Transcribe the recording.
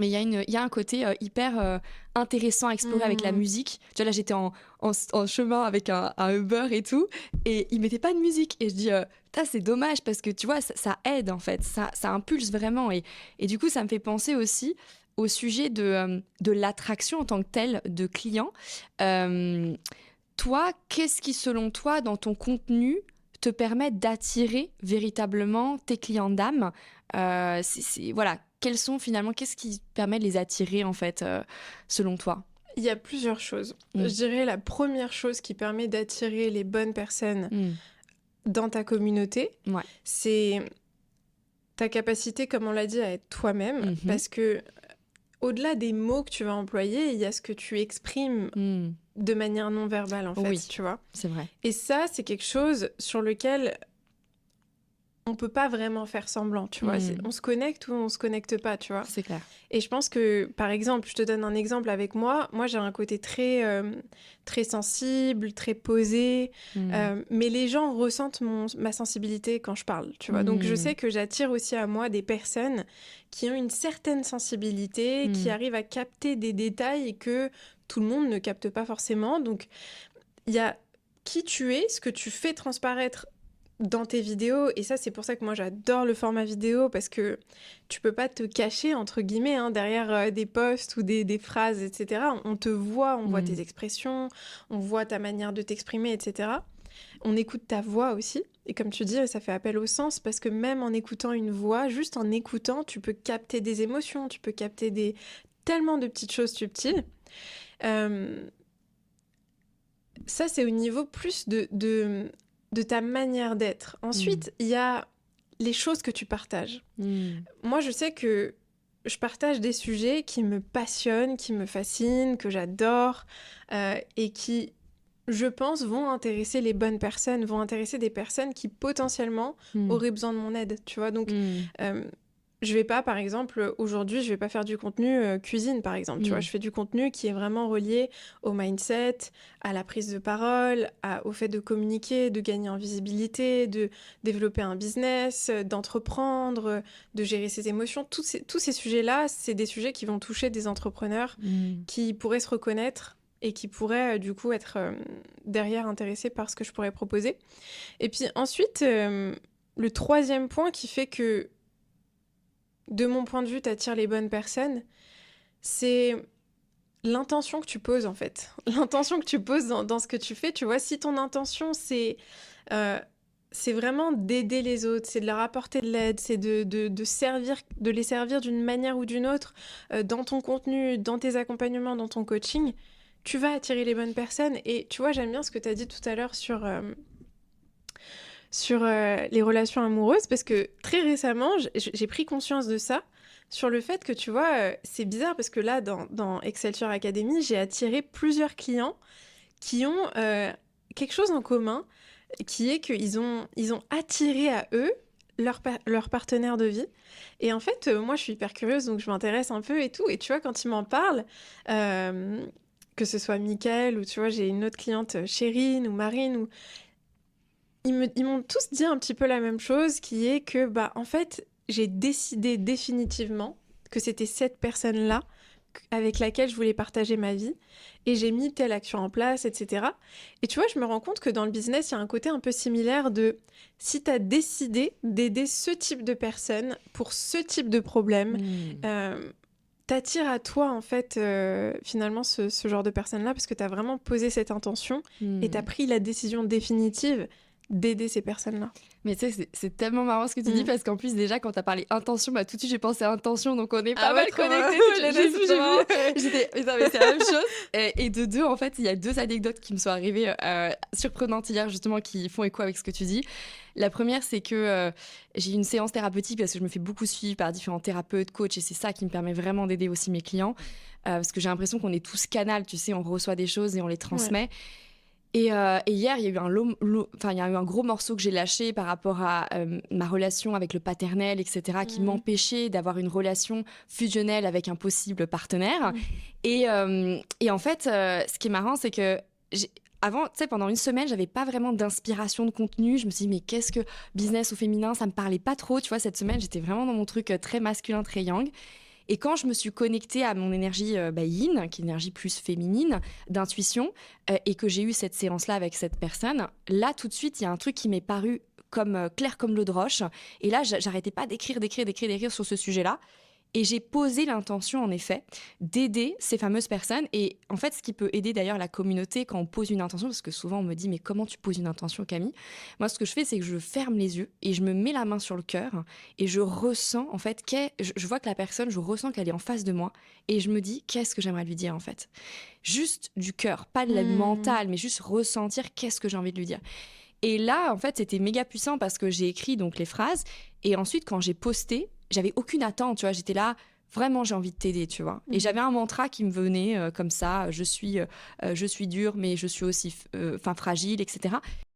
Mais il y a un côté hyper intéressant à explorer avec la musique. Tu vois, là, j'étais en chemin avec un Uber et tout, et il mettait pas de musique. Et je dis, putain, c'est dommage parce que tu vois, ça aide en fait, ça impulse vraiment. Et du coup, ça me fait penser aussi au sujet de l'attraction en tant que telle de clients. Euh, Toi, qu'est-ce qui, selon toi, dans ton contenu, te permet d'attirer véritablement tes clients d'âme? Voilà, qu'est-ce qui permet de les attirer, en fait, selon toi? Il y a plusieurs choses. Mm. Je dirais la première chose qui permet d'attirer les bonnes personnes Mm. dans ta communauté, Ouais. c'est ta capacité, comme on l'a dit, à être toi-même. Mhm. Parce que au-delà des mots que tu vas employer, il y a ce que tu exprimes Mm. de manière non verbale, en fait, Oui, tu vois. c'est vrai. Et ça, c'est quelque chose sur lequel on peut pas vraiment faire semblant, tu vois. Mm. On se connecte ou on se connecte pas, tu vois. C'est clair. Et je pense que, par exemple, je te donne un exemple avec moi. Moi, j'ai un côté très sensible, très posé. Mm. Mais les gens ressentent ma sensibilité quand je parle, tu vois. Donc, je Mm. sais que j'attire aussi à moi des personnes qui ont une certaine sensibilité, qui Mm. arrivent à capter des détails que tout le monde ne capte pas forcément. Donc, il y a qui tu es, ce que tu fais transparaître dans tes vidéos, et ça c'est pour ça que moi j'adore le format vidéo, parce que tu peux pas te cacher entre guillemets derrière des posts ou des phrases, etc. On te voit, on voit Mm. tes expressions, on voit ta manière de t'exprimer, etc. On écoute ta voix aussi, et comme tu dis, ça fait appel au sens, parce que même en écoutant une voix, juste en écoutant, tu peux capter des émotions, tu peux capter tellement de petites choses subtiles. Ça, c'est au niveau plus de ta manière d'être. Mm. Ensuite, il y a les choses que tu partages. Mm. Moi, je sais que je partage des sujets qui me passionnent, qui me fascinent, que j'adore, et qui, je pense, vont intéresser les bonnes personnes, vont intéresser des personnes qui potentiellement Mm. auraient besoin de mon aide, tu vois. Donc, Mm. je vais pas, par exemple, aujourd'hui, je vais pas faire du contenu cuisine, par exemple. Tu vois, Mm. je fais du contenu qui est vraiment relié au mindset, à la prise de parole, au fait de communiquer, de gagner en visibilité, de développer un business, d'entreprendre, de gérer ses émotions. Tous ces sujets-là, c'est des sujets qui vont toucher des entrepreneurs Mm. qui pourraient se reconnaître et qui pourraient, du coup, être derrière intéressés par ce que je pourrais proposer. Et puis ensuite, le troisième point qui fait que de mon point de vue, t'attires les bonnes personnes, c'est l'intention que tu poses, en fait. L'intention que tu poses dans ce que tu fais, tu vois. Si ton intention, c'est vraiment d'aider les autres, c'est de leur apporter de l'aide, c'est de les servir d'une manière ou d'une autre dans ton contenu, dans tes accompagnements, dans ton coaching, tu vas attirer les bonnes personnes. Et tu vois, j'aime bien ce que tu as dit tout à l'heure sur les relations amoureuses, parce que très récemment, j'ai pris conscience de ça, sur le fait que, tu vois, c'est bizarre, parce que là, dans Excelsior Academy, j'ai attiré plusieurs clients qui ont quelque chose en commun, qui est ils ont attiré à eux leur partenaire de vie. Et en fait, moi, je suis hyper curieuse, donc je m'intéresse un peu et tout. Et tu vois, quand ils m'en parlent, que ce soit Mickaël, ou tu vois, j'ai une autre cliente, Chérine ou Marine, ou ils m'ont tous dit un petit peu la même chose, qui est que, bah, en fait, j'ai décidé définitivement que c'était cette personne-là avec laquelle je voulais partager ma vie, et j'ai mis telle action en place, etc. Et tu vois, je me rends compte que dans le business, il y a un côté un peu similaire de si tu as décidé d'aider ce type de personne pour ce type de problème, Mm. t'attires à toi, en fait, finalement, ce genre de personne-là, parce que tu as vraiment posé cette intention et tu as Mm. pris la décision définitive d'aider ces personnes-là. Mais tu sais, c'est tellement marrant ce que tu dis, Mm. parce qu'en plus, déjà, quand t'as parlé intention, bah tout de suite, j'ai pensé à intention, donc on est Ah pas ouais, mal trop bien. connectés toutes les J'ai deux, vu, c'est trop j'ai marrant. vu. Mais non, mais c'est la même chose. Et de deux, en fait, il y a deux anecdotes qui me sont arrivées surprenantes hier, justement, qui font écho avec ce que tu dis. La première, c'est que j'ai eu une séance thérapeutique, parce que je me fais beaucoup suivre par différents thérapeutes, coachs, et c'est ça qui me permet vraiment d'aider aussi mes clients. Parce que j'ai l'impression qu'on est tous canal, tu sais, on reçoit des choses et on les Ouais. transmet. Et hier, il y a eu il y a eu un gros morceau que j'ai lâché par rapport à ma relation avec le paternel, etc., qui Mm. m'empêchait d'avoir une relation fusionnelle avec un possible partenaire. Mm. Et en fait, ce qui est marrant, c'est que avant, tu sais, pendant une semaine, j'avais pas vraiment d'inspiration de contenu. Je me suis dit, mais qu'est-ce que business au féminin, ça me parlait pas trop. Tu vois, cette semaine, j'étais vraiment dans mon truc très masculin, très yang. Et quand je me suis connectée à mon énergie yin, qui est une énergie plus féminine, d'intuition, et que j'ai eu cette séance-là avec cette personne, là, tout de suite, il y a un truc qui m'est paru comme clair comme l'eau de roche. Et là, j'arrêtais pas d'écrire sur ce sujet-là. Et j'ai posé l'intention, en effet, d'aider ces fameuses personnes. Et en fait, ce qui peut aider d'ailleurs la communauté quand on pose une intention, parce que souvent on me dit « mais comment tu poses une intention, Camille ?» Moi, ce que je fais, c'est que je ferme les yeux et je me mets la main sur le cœur et je ressens, en fait, je vois que la personne, je ressens qu'elle est en face de moi et je me dis « qu'est-ce que j'aimerais lui dire, en fait ?» Juste du cœur, pas de la mentale, mais juste ressentir qu'est-ce que j'ai envie de lui dire. Et là, en fait, c'était méga puissant parce que j'ai écrit donc les phrases et ensuite, quand j'ai posté, j'avais aucune attente, tu vois, j'étais là, vraiment j'ai envie de t'aider, tu vois. Et j'avais un mantra qui me venait comme ça, je suis dure, mais je suis aussi fragile, etc.